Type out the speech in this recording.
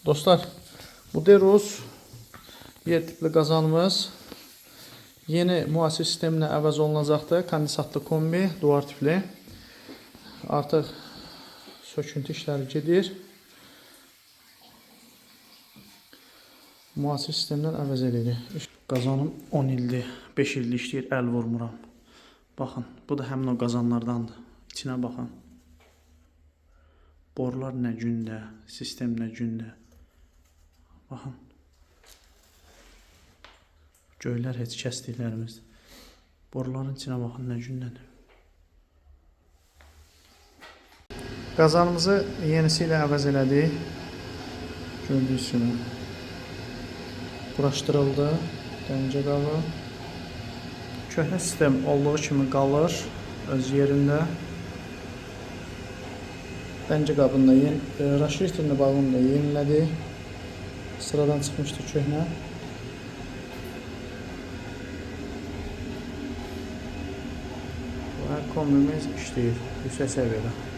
Dostlar, bu Derus yer tipli qazanımız yeni müasir sisteminə əvəz olunacaqdır. Kondensatlı kombi, duvar tipli. Artıq söküntü işləri gedir. Müasir sistemdən əvəz edilir. Qazanım 10 ildir, 5 ildir işləyir, əl vurmuram. Baxın, bu da həmin o qazanlardandır. İçinə baxın. Borular nə gündə, sistem nə gündə. Baxın. Göylər heç kəsdiklərimiz. Boruların içinə baxın, nə gündədir. Qazanımızı yenisi ilə əvəz elədik. Gördüyünüz kimi. Quraşdırıldı. Dəncə qabı. Köhnə sistem olduğu kimi qalır öz yerində. Dəncə qabını da raşiritelini bağını da yenilədi. Sıradan çıxmışdı köhnə. Və kombimiz işləyir yüksək səviyyədə.